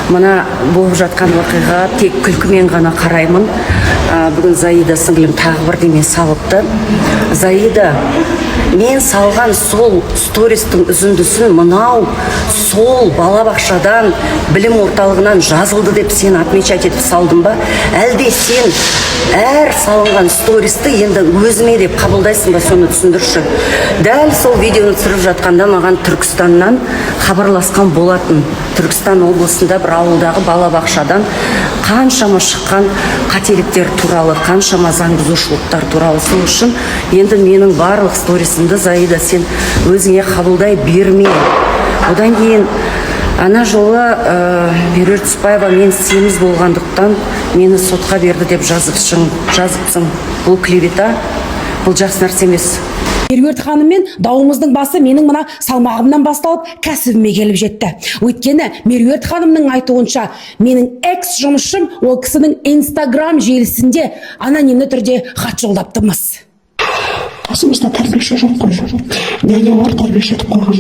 Мына болып жатқан оқиға тек күлкімен ғана қараймын. Бүгін Заида сіңлім тағы бірдеме салыпты. Заида, мен салған сол стористің үзіндісін мынау сол балабақшадан білім орталығынан жазылды деп сен отмечать етіп салдың ба? Әлде сен әр салынған стористі енді өзіме деп қабылдайсың ба, соны түсіндірші. Дәл сол видеоны түсіріп жатқанда маған Түркістаннан хабарласқан болатын. Түркістан облысында бір ауылдағы балабақшадан қаншама шыққан қателіктер туралы, қаншама заң бұзушылықтар туралы. Сол үшін енді менің барлық сторисімді Заида сен өзіңе қабылдай берме. Одан кейін ана жолы Меруерт Түсіпбаева мен семіз болғандықтан мені сотқа берді деп жазыпсың. Бұл клевета, бұл жақсы нәрсе емес. Меруерт ханыммен дауымыздың басы менің мына салмағымнан басталып кәсібіме келіп жетті. Өйткені Меруерт ханымның айтуынша менің экс жұмысшым ол кісінің Инстаграм желісінде анонимді түрде хат жолдапты-мыс. Қасымызда тәрбиеші жоқ қой. Няня бар, тәрбиеші етіп қойған.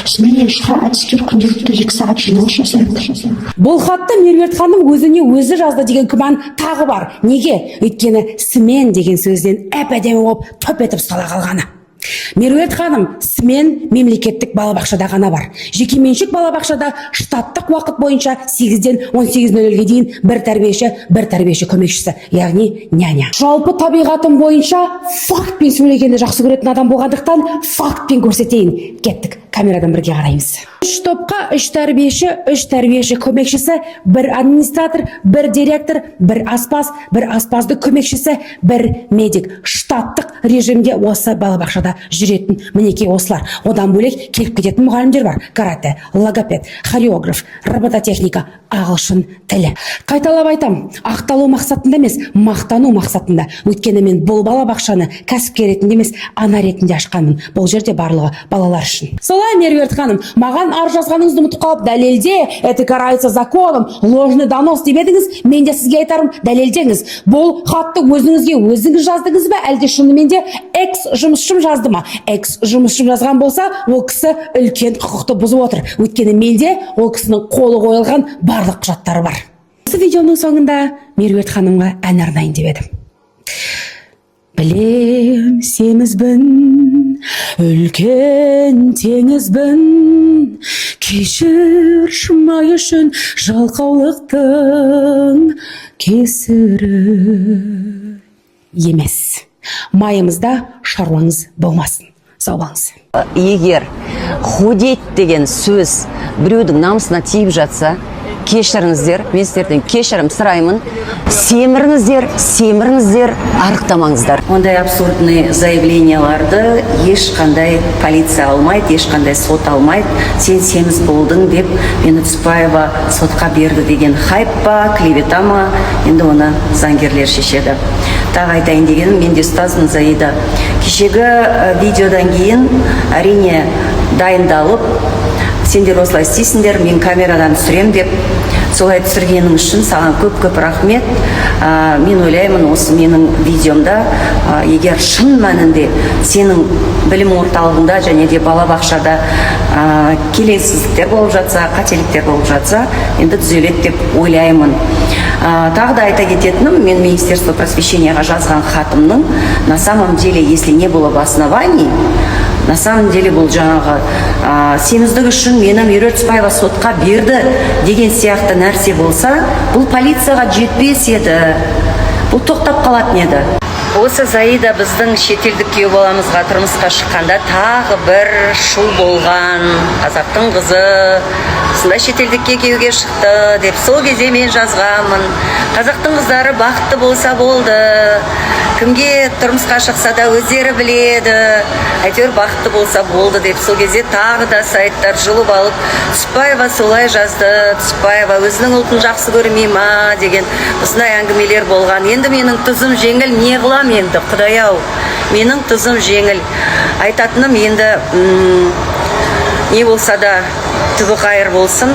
Смене ішқа әдістер күнделікті 2 сағат жиналыс жасаймын. Бұл хатты Меруерт ханым өзіне өзі жазды деген күмән тағы бар. Неге? Өйткені смен деген сөзден әп-әдемі болып төп етіп сала қалғаны. Меруерт ханым смен мемлекеттік балабақшада ғана бар. Жекеменшік балабақшада штаттық уақыт бойынша 8-ден 18:00-ге дейін бір тәрбиеші көмекшісі, яғни няня. Жалпы табиғатым бойынша фактпен сөйлегенді жақсы көретін адам болғандықтан фактпен көрсетейін. Кеттік, камерадан бірге қараймыз. 3 топқа 3 тәрбиеші көмекшісі, 1 администратор, 1 директор, 1 аспаз, 1 аспазды көмекшісі, 1 медик. Штаттық режимде осы балабақшада жүретін мінекей осылар. Одан бөлек келіп кететін мұғалімдер бар. Карате, логопед, хореограф, робототехника, ағылшын тілі. Қайталап айтам, ақталу мақсатында емес, мақтану мақсатында. Өйткені мен бұл балабақшаны кәсіпкер ретінде емес, ана ретінде ашқанмын. Бұл жерде барлығы балалар үшін. Солай, Меруерт ханым, маған ар жазғаныңызды ұмытып қалып, дәлелде, это карается законом, ложный донос демедіңіз, мен де сізге айтарым, дәлелдеңіз. Бұл хатты өзіңіз жаздыңыз ба, әлде шынымен де экс жұмысшым жазды ма? Экс жұмысшым жазған болса, ол кісі үлкен құқықты бұзып отыр. Өйткені менде ол кісінің қолы қойылған барлық құжаттары бар. Осы видеоның соңында Меруерт ханымға ән арнайын деп едім. Білем, семізбін, үлкен теңізбін, кешір шымай үшін жалқаулықтың кесірі. Емес, майымызда шаруаңыз болмасын. Сау болыңыз. Егер худеть деген сөз біреудің намысына тиіп жатса, кешіріңіздер, мен сіздерден кешірім сұраймын. Семіріңіздер, арықтамаңыздар. Ондай абсурдный заявленияларды ешқандай полиция алмайды, ешқандай сот алмайды. Сен семіз болдың деп мені Түсіпбаева сотқа берді деген хайп па, клевета ма, енді оны заңгерлер шешеді. Тағы айтайын дегенім, мен де ұстазбын, Заида. Кешегі видеодан кейін әрине дайындалып, сендер осылай істейсіңдер, мен камерадан түсірем деп, солай түсіргенің үшін саған көп рахмет. Мен ойлаймын, осы менің видеомда егер шын мәнінде сенің білім орталығында және де балабақшада келеңсіздіктер болып жатса, қателіктер болып жатса, енді түзеледі деп ойлаймын. Тағы да айта кететінім, мен Министерство просвещенияға жазған хатымның, на самом деле, если не было бы оснований, на самом деле бұл жаңағы семіздік үшін мені Меруерт Түсіпбаева сотқа берді деген сияқты нәрсе болса, бұл полицияға жетпес еді, бұл тоқтап қалатын еді. Осы Заида біздің шетелдік күйеу баламызға тұрмысқа шыққанда тағы бір шу болған. Қазақтың қызы осындай шетелдікке күйеуге шықты деп сол кезде мен жазғанмын. Қазақтың қыздары бақытты болса болды. Кімге тұрмысқа шықса да өздері біледі. Әйтеуір бақытты болса болды деп сол кезде тағы да сайттар жұлып алып, Түсіпбаева солай жазды, Түсіпбаева өзінің ұлтын жақсы көрмей ма деген осындай әңгімелер болған. Енді менің тұзым жеңіл, не қылам енді, Құдай-ау, менің тұзым жеңіл. Айтатыным енді не болса да түбі қайыр болсын.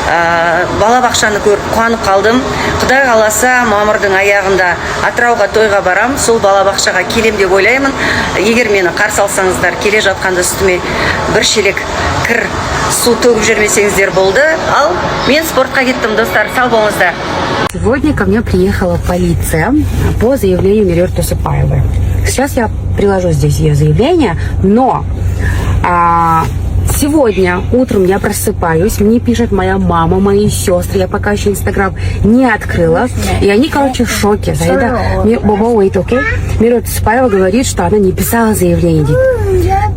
балабақшаны көріп қуанып қалдым. Құдай қаласа мамырдың аяғында Атырауға тойға барам, сол балабақшаға келем деп ойлаймын. Егер мені қарсы алсаңыздар, келе жатқанда үстіме бір шелек кір су төгіп жүрмесеңіздер болды. Ал мен спортқа кеттім, достар, сау болыңыздар. Сегодня ко мне приехала полиция по заявлению Меруерт Тусипаевой. Сейчас я приложу здесь ее заявление, но сегодня утром я просыпаюсь, мне пишет моя мама, мои сестры, я пока еще Инстаграм не открыла, и они, короче, в шоке. Меруерт Тусипаева говорит, что она не писала заявление.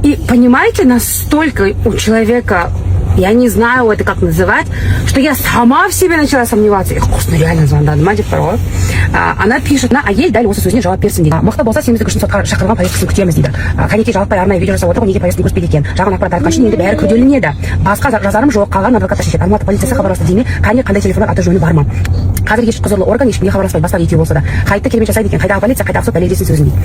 И понимаете, настолько у человека, я не знаю это как называть, что я сама в себе начала сомневаться. Вкусно, реально звондадым, мать порой. Она пишет, әйел дәл осы сөзіне жауап берсін дейді. Мықты болса 70 үшін сотқа шақырған повесткасын күтеміз дейді. Кәнекей жалықпай арнайы видео жасап отыр, неге повестка көрсетпейді екен. Жағын ақпарат айтқанша енді бәрі күрделенеді. Басқа жазарым жоқ, қалған адвокаттар шешеді. Алматы полициясы хабарласты дейме, қандай телефондар аты жөні бар ма? Қазір еш құзырлы орган ешкімге хабарласпайды, басқа екеу болса да. Қайтты керемет жасайды екен, қайдағы полиция, қайдағы сот дәлелдесін сөзін дейді.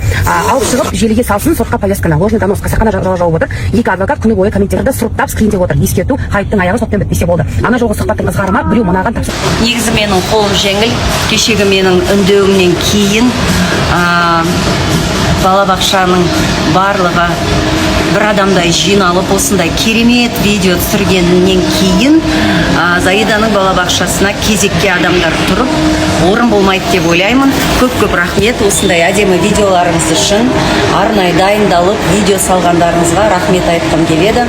Алып шығып желіге салсын сотқа повестканы. Ложный донос қасақана жауып отыр. Екі адвокат күні бойы комменттерді сұрыптап скринтеп отыр. Ескерту, қайттың аяғы сотпен бітпесе болды. Ана жолғы сұхбаттың ызғарыма біреу мынаған тапсыр. Негізі менің қолым жеңіл, кешегі менің үндеуімнен кейін балабақшаның барлығы бір адамдай жиналып осындай керемет видео түсіргеннен кейін Заиданың балабақшасына кезекке адамдар тұрып, орын болмайды деп ойлаймын. Көп рахмет осындай әдемі видеоларыңыз үшін. Арнайы дайындалып видео салғандарыңызға рахмет айтқым келеді.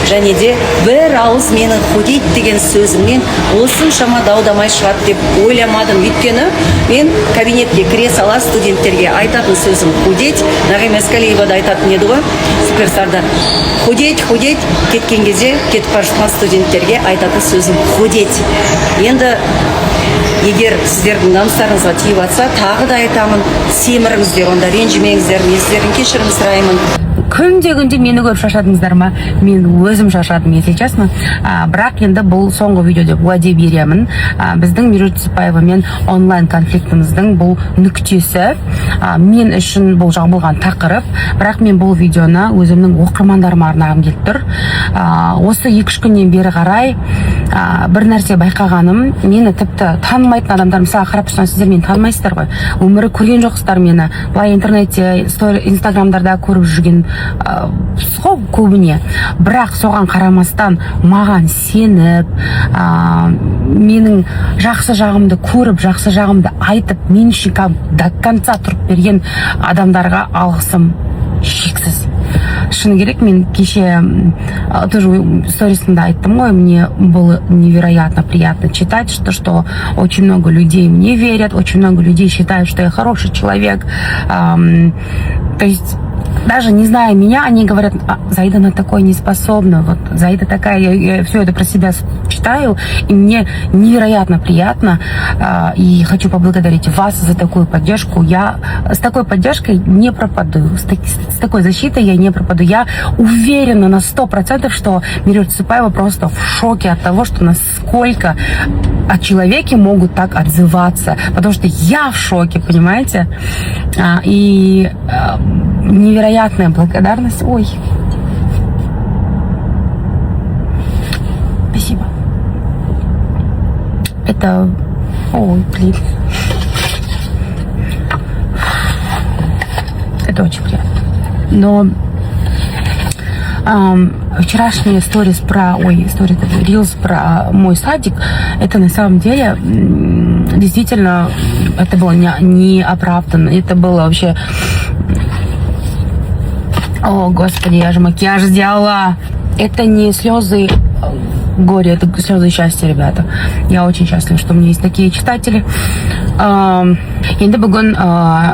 Және де бір ауыз менің худейт деген сөзімнен осыншама дау-дамай шығады деп ойламадым. Өйткені мен кабинетке кіре сала студенттерге айтатын сөзім худейт. Нағима Ескалиева да айтатын еді ғой, Суперстарда. Худейт, кеткен кезде кетіп бара жатқан студенттерге айтатын сөзім худейт. Енді егер сіздердің намыстарыңызға тиіп жатса, тағы да айтамын, семіріңіздер, онда ренжімеңіздер, мен сіздердің кешірім сұраймын. Күнде мені көріп шашадыңыздар ма? Мен өзім шашадым, если честно. Бірақ енді бұл соңғы видео деп уәде беремін. Біздің Меруерт Тусипаева мен онлайн конфликтіміздің бұл нүктесі. Мен үшін бұл жабылған тақырып. Бірақ мен бұл видеоны өзімнің оқырмандарыма арнағым келіп тұр. Осы 2-3 күннен бері қарай бір нәрсе байқағаным, мені тіпті танымайтын адамдар, мысалы қарап тұрсаңыз, сіздер мені танымайсыздар ғой. Өмірі көрген жоқсыздар мені. Былай интернетте, инстаграмдарда көріп жүрген көбіне, бірақ соған қарамастан маған сеніп, менің жақсы жағымды көріп, жақсы жағымды айтып, мен үшін до конца тұрып берген адамдарға алғысым шексіз. Шыны керек, мен кеше тоже сторисында айттым ғой, мне было невероятно приятно читать, что очень много людей мне верят, очень много людей считают, что я хороший человек. То есть даже не зная меня, они говорят, Заида на такое не способна, вот Заида такая, я все это про себя читаю, и мне невероятно приятно, и хочу поблагодарить вас за такую поддержку. Я с такой поддержкой не пропаду, с такой защитой я не пропаду. Я уверена на 100%, что Меруерт Тусипаева просто в шоке от того, что насколько о человеке могут так отзываться, потому что я в шоке, понимаете, и невероятная благодарность. Ой. Спасибо. Это... Ой, блин. Это очень приятно. Но вчерашний сторис рилс про мой садик, это на самом деле действительно, это было не оправданно, это было вообще... О, Господи, я же макияж сделала. Это не слезы горя, это слезы счастья, ребята. Я очень счастлива, что у меня есть такие читатели. Енді бүгін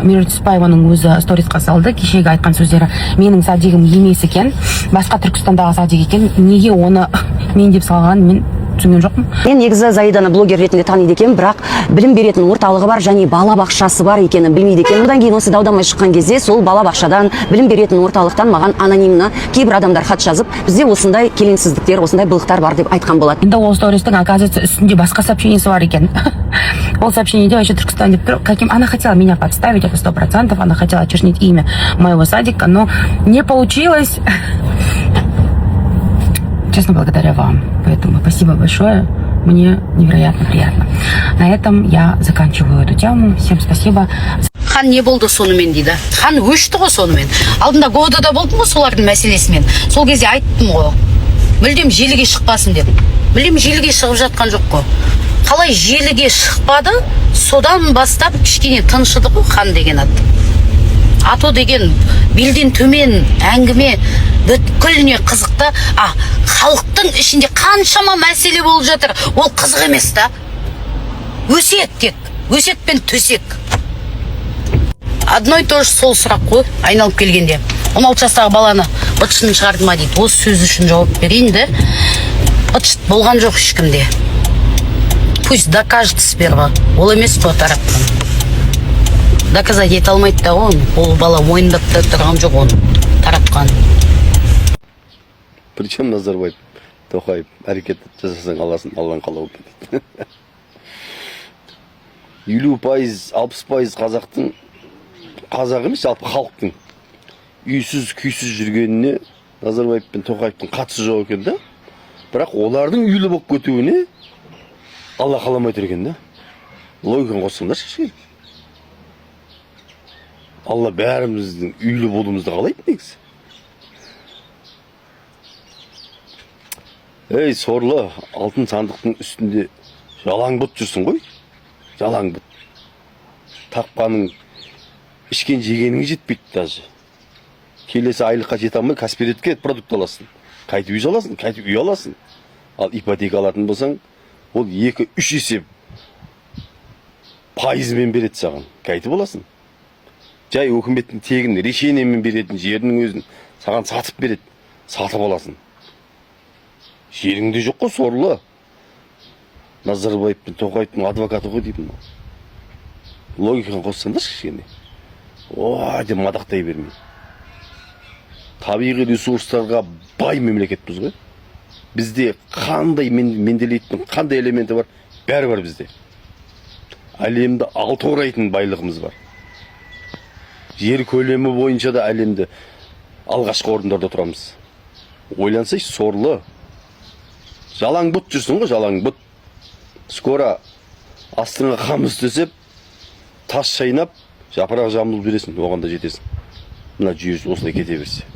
Меруерт Тусипаеваның өзі сторисқа салды. Кешегі айтқан сөздері менің садигім емес екен, басқа Түркістандағы садик екен. Неге оны мен деп салған, мен түсінген жоқпын. Мен негізі Заиданы блогер ретінде таниды екен, бірақ білім беретін орталығы бар және балабақшасы бар екенін білмейді екен. Одан кейін осы дау-дамай шыққан кезде сол балабақшадан, білім беретін орталықтан маған анонимно кейбір адамдар хат жазып, бізде осындай келеңсіздіктер, осындай былықтар бар деп айтқан болады. Енді ол стористің, оказывается, үстінде басқа сообщениесі бар екен. Ол сообщениеде вообще Түркістан деп тұр. Она хотела меня подставить, это 100%, она хотела очернить имя моего садика, но не получилось. Честно, благодаря вам. Поэтому спасибо большое. мне невероятно приятно. На этом я заканчиваю эту тему. Всем спасибо. Хан не болды сонымен дейді. Хан өшті ғой сонымен. Алдында говдада болдым ғой солардың мәселесімен. Сол кезде айттым ғой. Мүлдем желіге шықпасын деп. Мүлдем желіге шығып жатқан жоқ қой. Қалай желіге шықпады, содан бастап кішкене тыншыды ғой хан деген ат. Ато деген белден төмен әңгіме бүткіліне қызықты. Халықтың ішінде қаншама мәселе болып жатыр. Ол қызық емес та. Өсиет тек. Өсиет пен төсек. Одно и то же сол сұрақ қой, айналып келгенде. 16 жастағы баланы бытшын шығарды ма дейді. Осы сөз үшін жауап берейін де. Бытшыт болған жоқ ешкімде. Пусть докажет сперва. Ол емес қой тараптан. Доказать ете алмайды да ғой. Ол бала мойындап та тұрған жоқ оны таратқан. Причем Назарбаев, Тоқаев әрекет жасасаң аласын, Алланың қалауы дейді. 50%, 60% қазақтың, қазақ емес, жалпы халықтың үйсіз, күйсіз жүргеніне Назарбаев пен Тоқаевтың қатысы жоқ екен да. Бірақ олардың үйлі болып кетуіне Алла қаламай тұр екен да. Логиканы қоссаңдаршы кішкене. Алла бәріміздің үйлі болуымызды қалайды негізі. Ей, сорлы, алтын сандықтың үстінде жалаң бұт жүрсің ғой. Жалаң бұт. Тапқаның ішкен жегеніңе жетпейді даже. Келесі айлыққа жете алмай Каспиретке продукт аласың. Қайтып үй аласың, қайтып үй аласың. Ал ипотека алатын болсаң, ол 2-3 есеп пайызымен береді саған. Қайтып аласың. Жай өкіметтің тегін решениемен беретін жерінің өзін саған сатып береді. Сатып аласың. Жеріңде жоқ қой сорлы. Назарбаев пен Тоқаевтың адвокаты ғой деймін. Логиканы қоссаңдаршы кішкене. Деп мадақтай бермей. Табиғи ресурстарға бай мемлекетпіз ғой. Бізде қандай менделейтін, қандай элементі бар, бәрі бар бізде. Әлемді алты орайтын байлығымыз бар. Жер көлемі бойынша да әлемді алғашқы орындарда тұрамыз. Ойлансайшы, сорлы. Жалаң бұт жүрсің ғой, жалаң бұт. Скоро астыңа қамыс төсеп, тас шайнап, жапырақ жамылып бересің, оған да жетесің. Мына жүйесі осылай кете берсе.